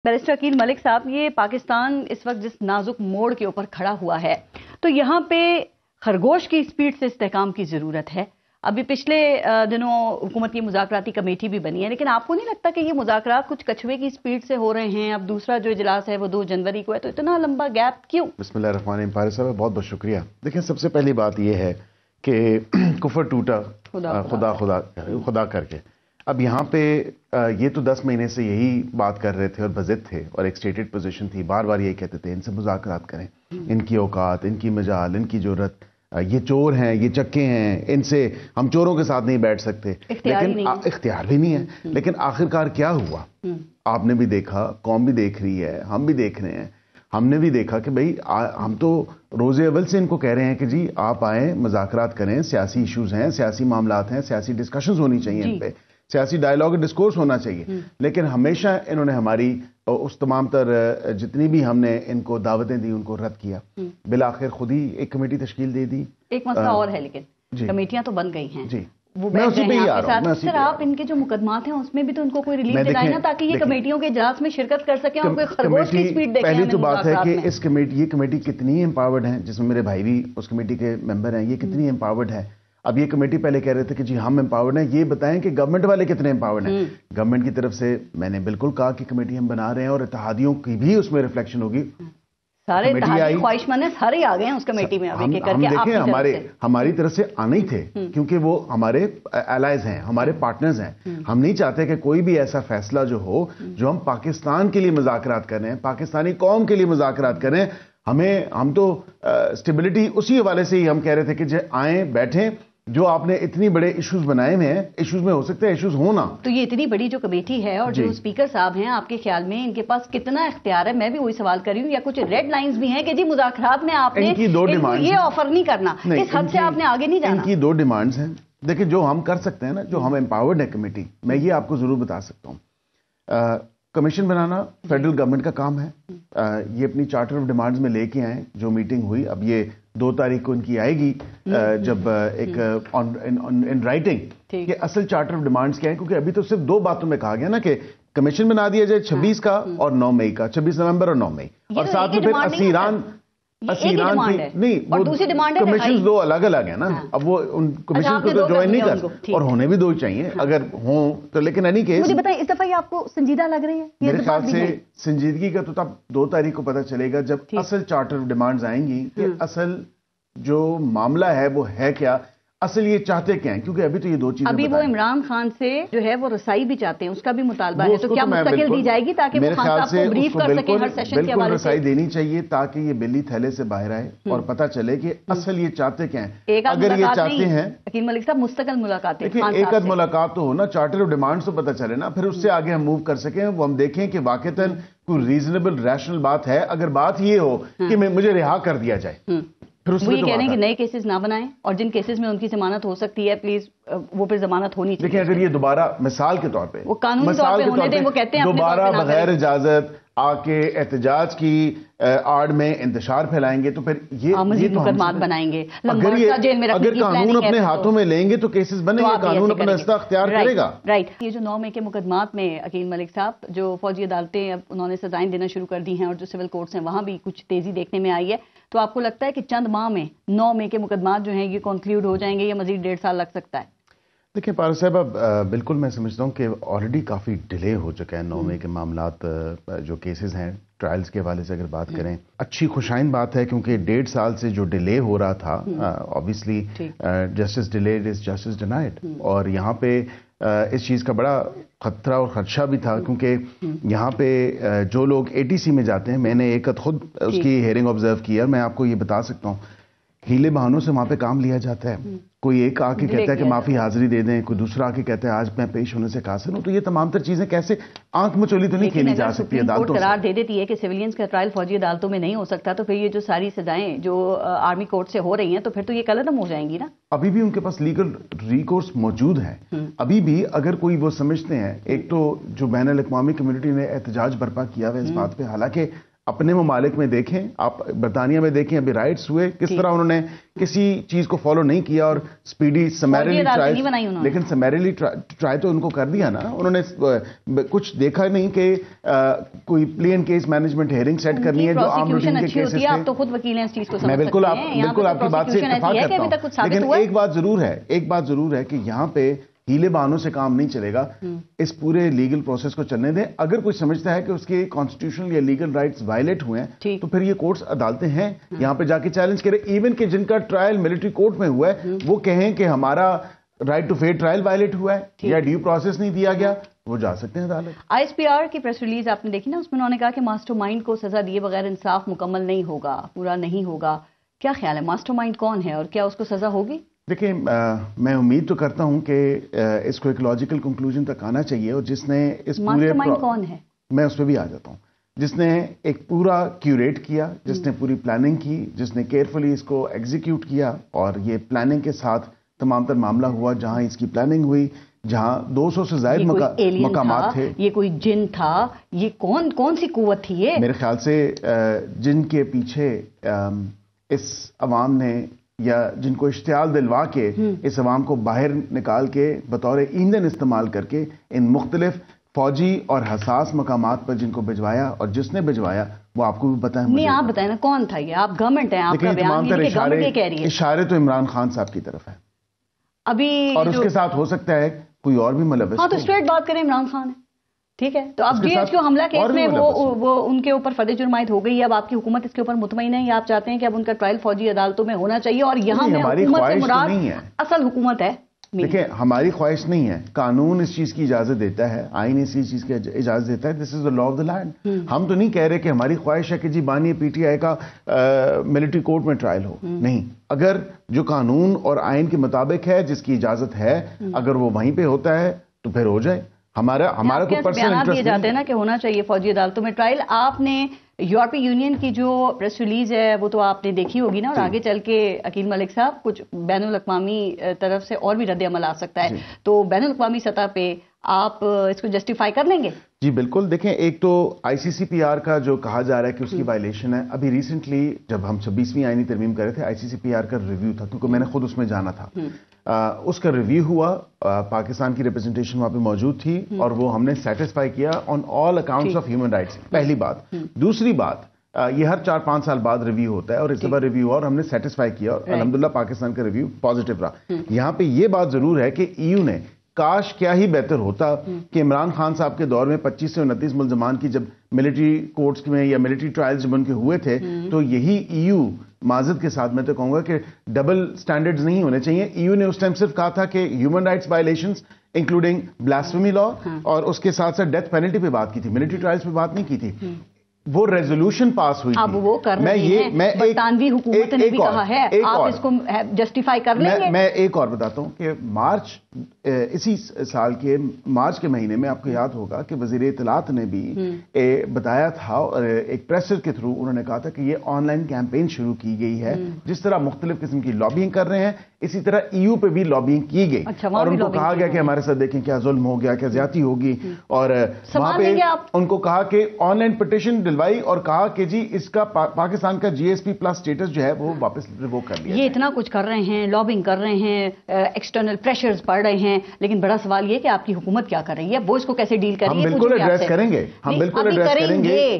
Barrister Aqeel Malik साहब, ये पाकिस्तान इस वक्त जिस नाजुक मोड़ के ऊपर खड़ा हुआ है, तो यहाँ पे खरगोश की स्पीड से इस्तेहकाम की ज़रूरत है। अभी पिछले दिनों हुकूमत की मुज़ाकराती कमेटी भी बनी है, लेकिन आपको नहीं लगता कि ये मुज़ाकरात कुछ कछुए की स्पीड से हो रहे हैं? अब दूसरा जो इजलास है वो 2 जनवरी को है, तो इतना लंबा गैप क्यों? बिस्मिल्लाहिर्रहमानिर्रहीम। पारिस साहब, बहुत बहुत शुक्रिया। देखिए, सबसे पहली बात ये है कि कुफर टूटा खुदा करके। अब यहाँ पे ये तो 10 महीने से यही बात कर रहे थे और बज़िद थे और एक स्टेटेड पोजीशन थी, बार बार यही कहते थे इनसे मुज़ाकरात करें, इनकी औकात, इनकी मजाल, इनकी ज़रूरत, ये चोर हैं, ये चक्के हैं, इनसे हम चोरों के साथ नहीं बैठ सकते। लेकिन इख्तियार भी नहीं है। लेकिन आखिरकार क्या हुआ? आपने भी देखा, कौम भी देख रही है, हम भी देख रहे हैं। हमने भी देखा कि भाई हम तो रोज़े अव्वल से इनको कह रहे हैं कि जी आप आएँ, मुज़ाकरात करें, सियासी इश्यूज हैं, सियासी मामलात हैं, सियासी डिस्कशंस होनी चाहिए, इन पे सियासी डायलॉग डिस्कोर्स होना चाहिए। लेकिन हमेशा इन्होंने हमारी उस तमाम तर जितनी भी हमने इनको दावतें दी उनको रद्द किया। बिलाखिर खुद ही एक कमेटी तश्कील दे दी। एक मसला और है, लेकिन कमेटियां तो बन गई हैं जी, वो मैं उसी पे ही आ रहा हूं। सर, आप इनके जो मुकदमात हैं उसमें भी तो उनको कोई रिलीफ दिलाए ना, ताकि ये कमेटियों के इजलास में शिरकत कर सकें और कोई खरगोश की स्पीड देखें। पहली तो बात है कि ये कमेटी कितनी एम्पावर्ड है, जिसमें मेरे भाई भी उस कमेटी के मेंबर हैं, ये कितनी एम्पावर्ड है। अब ये कमेटी पहले कह रहे थे कि जी हम एम्पावर्ड हैं, ये बताएं कि गवर्नमेंट वाले कितने एम्पावर्ड हैं। गवर्नमेंट की तरफ से मैंने बिल्कुल कहा कि कमेटी हम बना रहे हैं और इत्तेहादियों की भी उसमें रिफ्लेक्शन होगी। सारे ख्वाहिशमंद हैं, सारे आ गए हैं उस कमेटी में। हम देखें, हमारी तरफ से आने ही थे, क्योंकि वो हमारे एलाइज हैं, हमारे पार्टनर्स हैं। हम नहीं चाहते कि कोई भी ऐसा फैसला जो हो, जो हम पाकिस्तान के लिए मुज़ाकरात कर रहे हैं, पाकिस्तानी कौम के लिए मुज़ाकरात कर रहे हैं, हम तो स्टेबिलिटी उसी हवाले से ही हम कह रहे थे कि आए बैठें। जो आपने इतनी बड़े इश्यूज बनाए हुए हैं, इश्यूज में हो सकते हैं इश्यूज होना। तो ये इतनी बड़ी जो कमेटी है और जो स्पीकर साहब हैं, आपके ख्याल में इनके पास कितना इख्तियार है? मैं भी वही सवाल कर रही हूँ, या कुछ रेड लाइंस भी हैं कि जी मुज़ाकरात में आपने इनकी 2 डिमांड्स ये ऑफर नहीं करना, इस हद से आपने आगे नहीं जाना। इनकी 2 डिमांड्स हैं। देखिए, जो हम कर सकते हैं ना, जो हम एम्पावर्ड है कमेटी, मैं ये आपको जरूर बता सकता हूँ। कमीशन बनाना फेडरल गवर्नमेंट का काम है। ये अपनी चार्टर ऑफ डिमांड्स में लेके आए, जो मीटिंग हुई, अब ये 2 तारीख को इनकी आएगी, जब एक इन राइटिंग कि असल चार्टर ऑफ डिमांड्स क्या है। क्योंकि अभी तो सिर्फ 2 बातों में कहा गया ना कि कमीशन बना दिया जाए 26 का और 9 मई का, 26 नवंबर और 9 मई, और साथ में फिर असीरान नहीं, और दूसरी डिमांड है कमीशन 2 अलग अलग है ना। अब वो उन कमीशन को तो ज्वाइन नहीं कर, और होने भी 2 चाहिए अगर हो तो। लेकिन एनी केस, मुझे बताएं, इस दफा ये आपको संजीदा लग रही है? मेरे ख्याल से संजीदगी का तो तब 2 तारीख को पता चलेगा, जब असल चार्टर ऑफ डिमांड्स आएंगी कि असल जो मामला है वो है क्या, असल ये चाहते क्या हैं। क्योंकि अभी तो ये 2 चीजें, अभी वो इमरान खान से जो है वो रसाई भी चाहते हैं, उसका भी मुतालबा है, तो क्या मुस्तकिल दी जाएगी ताकि वो खान साहब को ब्रीफ कर सकें हर सेशन के हवाले से? रसाई देनी चाहिए ताकि ये बिल्ली थैले से बाहर आए और पता चले कि असल ये चाहते क्या हैं। अगर ये चाहते हैं, अकील मलिक साहब, मुस्तकिल मुलाकातें, एक आध मुलाकात तो हो ना, चार्टर ऑफ डिमांड्स तो पता चले ना, फिर उससे आगे हम मूव कर सकें। वो हम देखें कि वाकईतन कोई रीजनेबल रैशनल बात है। अगर बात ये हो कि मुझे रिहा कर दिया जाए, वो ये कह रहे हैं कि नए केसेस ना बनाएं, और जिन केसेस में उनकी जमानत हो सकती है प्लीज वो फिर जमानत होनी चाहिए। देखिए, अगर ये दोबारा मिसाल के तौर पे, वो कानूनी तौर पे होने दें, वो कहते हैं दोबारा बगैर इजाजत आके एहतजाज की आड़ में इंतशार फैलाएंगे तो फिर ये तो मुकदमात बनाएंगे। अगर कानून अपने हाथों में लेंगे तो केसेस बनेंगे, कानून अपना रास्ता अख्तियार करेगा। राइट। ये जो 9 मई के मुकदमात में अकील मलिक साहब, जो फौजी अदालतें अब उन्होंने सजाएं देना शुरू कर दी हैं और जो सिविल कोर्ट्स हैं वहां भी कुछ तेजी देखने में आई है, तो आपको लगता है कि चंद माह में 9 मई के मुकदमात जो हैं ये कंक्लूड हो जाएंगे या मजीद 1.5 साल लग सकता है? देखिए पारिस साहब, अब बिल्कुल मैं समझता हूँ कि ऑलरेडी काफ़ी डिले हो चुका है 9 मई के मामलात, जो केसेस हैं ट्रायल्स के हवाले से अगर बात करें। अच्छी खुशाइन बात है, क्योंकि 1.5 साल से जो डिले हो रहा था, obviously justice delayed is justice denied, और यहाँ पे इस चीज़ का बड़ा खतरा और खदशा भी था, क्योंकि यहाँ पे जो लोग ATC में जाते हैं, मैंने एक खुद उसकी हेयरिंग ऑब्जर्व किया, मैं आपको ये बता सकता हूँ, हीले बहानों से वहाँ पे काम लिया जाता है। कोई एक आके कहता है कि माफी हाजिरी दे दें, कोई दूसरा आके कहता है आज मैं पेश होने से कासिर हूं। तो ये तमाम तर चीजें कैसे आंख मचोली तो नहीं खेली जा सकती अदालतों से। करार दे देती है कि सिविलियंस का ट्रायल फौजी अदालतों में नहीं हो सकता, तो फिर ये जो सारी सजाएं जो आर्मी कोर्ट से हो रही हैं, तो फिर तो ये कलअदम हो जाएंगी ना। अभी भी उनके पास लीगल रिकोर्स मौजूद है। अभी भी अगर कोई वो समझते हैं, एक तो जो बैनुल अक़वामी कम्युनिटी ने एहतजाज बर्पा किया हुआ इस बात पे, हालांकि اپنے ممالک میں دیکھیں, آپ برطانیہ میں دیکھیں ابھی رائٹس ہوئے, کس طرح انہوں نے کسی چیز کو فالو نہیں کیا اور سپیڈی سمیرلی ٹرائی, لیکن سمیرلی ٹرائی تو ان کو کر دیا نا. انہوں نے کچھ دیکھا نہیں کہ کوئی plea and case management hearing set کرنی ہے جو عام روٹین کے کیسز تھے. آپ تو خود وکیل ہیں اس چیز کو سمجھ سکتے ہیں. بالکل آپ کی بات سے اتفاق کرتا ہوں, لیکن ایک بات ضرور ہے کہ یہاں پہ ہیلے بہانوں سے کام نہیں چلے گا. اس پورے لیگل پروسیس کو چلنے دیں. اگر کوئی سمجھتا ہے کہ اس کے کانسٹیٹیوشنل یا لیگل رائٹس وائلیٹ ہوئے ہیں تو پھر یہ کورٹس عدالتیں ہیں, یہاں پہ جا کے چیلنج کرے. ایون کہ جن کا ٹرائل ملٹری کورٹ میں ہوا ہے وہ کہیں کہ ہمارا right to fair trial violate ہوا ہے یا ڈیو پروسیس نہیں دیا گیا, وہ جا سکتے ہیں عدالت. آئی ایس پی آر کی پریس ریلیز آپ نے دیکھی نا, اس میں انہوں نے کہا کہ ماسٹر مائنڈ کو سزا دیے بغیر انصاف مکمل نہیں ہوگا, پورا نہیں ہوگا. کیا خیال ہے, ماسٹر مائنڈ کون ہے اور کیا اس کو سزا ہوگی؟ دیکھیں, میں امید تو کرتا ہوں کہ اس کو ایک لاجیکل کنکلوژن تک آنا چاہیے, اور جس نے اس پورے ماسٹر مائنڈ کون ہے, میں اس پہ بھی آ جاتا ہوں. جس نے ایک پورا کیوریٹ کیا, جس نے پوری پلاننگ کی, جس نے کیئرفلی اس کو ایگزیکیوٹ کیا, اور یہ پلاننگ کے ساتھ تمام تر معاملہ ہوا. جہاں اس کی پلاننگ ہوئی, جہاں 200 سے زائد مقامات تھے, یہ کوئی جن تھا, یہ کون سی قوت تھی یہ؟ میرے خیال سے جن کے پیچھے اس عوام نے, یا جن کو اشتعال دلوا کے اس عوام کو باہر نکال کے بطور ایندھن استعمال کر کے ان مختلف فوجی اور حساس مقامات پر جن کو بھجوایا, اور جس نے بھجوایا وہ آپ کو بھی پتا ہے. نہیں, آپ بتائیں نا کون تھا یہ؟ آپ گورنمنٹ ہیں, آپ کا بیان یہ کہ گورنمنٹ یہ کہہ رہی ہے. اشارے تو عمران خان صاحب کی طرف ہے ابھی, اور اس کے ساتھ ہو سکتا ہے کوئی اور بھی ملوث. ہاں, تو اسٹریٹ بات کریں, عمران خان ہے, ٹھیک ہے. تو اب جی ایچ کیو حملہ کیس میں وہ ان کے اوپر فرد جرم عائد ہو گئی ہے. اب آپ کی حکومت اس کے اوپر مطمئن ہے یا آپ چاہتے ہیں کہ اب ان کا ٹرائل فوجی عدالتوں میں ہونا چاہیے؟ اور یہاں میں حکومت سے مراد اصل حکومت ہے. دیکھیں, ہماری خواہش نہیں ہے, قانون اس چیز کی اجازت دیتا ہے, آئین اسی چیز کی اجازت دیتا ہے. دس از دا لا آف دا لینڈ. ہم تو نہیں کہہ رہے کہ ہماری خواہش ہے کہ جی بانی پی ٹی آئی کا ملٹری کورٹ میں ٹرائل ہو. نہیں, اگر جو قانون اور آئین کے مطابق ہے, جس کی اجازت ہے, اگر وہ وہیں پہ ہوتا ہے تو پھر ہو جائے. ہمارا کوئی پرسنل انٹرسٹ دیے جاتے ہیں نا کہ ہونا چاہیے فوجی عدالتوں میں ٹرائل. آپ نے یورپی یونین کی جو پریس ریلیز ہے وہ تو آپ نے دیکھی ہوگی نا, اور آگے چل کے عقیل ملک صاحب کچھ بین الاقوامی طرف سے اور بھی رد عمل آ سکتا ہے, تو بین الاقوامی سطح پہ آپ اس کو جسٹیفائی کر لیں گے؟ جی بالکل. دیکھیں, ایک تو آئی سی سی پی آر کا جو کہا جا رہا ہے کہ اس کی وائلیشن ہے, ابھی ریسنٹلی جب ہم 26ویں آئینی ترمیم کر رہے تھے, آئی سی سی پی آر کا ریویو تھا, کیونکہ میں نے خود اس میں جانا تھا. اس کا ریویو ہوا, پاکستان کی ریپرزنٹیشن وہاں پہ موجود تھی, اور وہ ہم نے سیٹسفائی کیا آن آل اکاؤنٹس آف ہیومن رائٹس. پہلی بات. دوسری بات, یہ ہر 4-5 سال بعد ریویو ہوتا ہے, اور اس بار ریویو اور ہم نے سیٹسفائی کیا, اور الحمدللہ پاکستان کا ریویو پازیٹیو رہا. یہاں پہ یہ بات ضرور ہے کہ ای یو نے, کاش کیا ہی بہتر ہوتا کہ عمران خان صاحب کے دور میں 25 سے 29 ملزمان کی جب ملٹری کورٹس میں یا ملٹری ٹرائلز جب ان کے ہوئے تھے, تو یہی ای یو, معذرت کے ساتھ میں تو کہوں گا کہ ڈبل سٹینڈرڈز نہیں ہونے چاہیے. ای یو نے اس ٹائم صرف کہا تھا کہ human rights violations including blasphemy law, اور اس کے ساتھ ساتھ ڈیتھ پینلٹی پہ بات کی تھی, ملٹری ٹرائلز پہ بات نہیں کی تھی. وہ ریزولوشن پاس ہوئی تھی. اب وہ کر رہے ہیں, برطانوی حکومت نے بھی کہا ہے, آپ اس کو جسٹیفائی کر لیں گے. میں ایک اور بتاتا ہوں کہ مارچ, اسی سال کے مارچ کے مہینے میں آپ کو یاد ہوگا کہ وزیر اطلاعات نے بھی بتایا تھا, اور ایک پریس کے تھرو انہوں نے کہا تھا کہ یہ آن لائن کیمپین شروع کی گئی ہے. جس طرح مختلف قسم کی لابینگ کر رہے ہیں, اسی طرح ای یو پہ بھی لابینگ کی گئی, اور ان کو کہا گیا کہ ہمارے ساتھ دیکھیں کیا ظلم ہو گیا, کیا زیادتی ہوگی, اور وہاں پہ ان کو کہا کہ آن لائن پٹیشن دلوائی, اور کہا کہ جی اس کا پاکستان کا جی ایس پی پلس سٹیٹس جو ہے وہ واپس ریووک کر لیا. یہ اتنا کچھ کر رہے ہیں, لابنگ کر رہے ہیں, ایکسٹرنل پریشرز پڑ رہے ہیں, لیکن بڑا سوال یہ کہ آپ کی حکومت کیا کر رہی ہے, وہ اس کو کیسے ڈیل کر رہی ہے؟ ہم بالکل ایڈریس کریں گے, ہم بالکل ایڈریس کریں گے.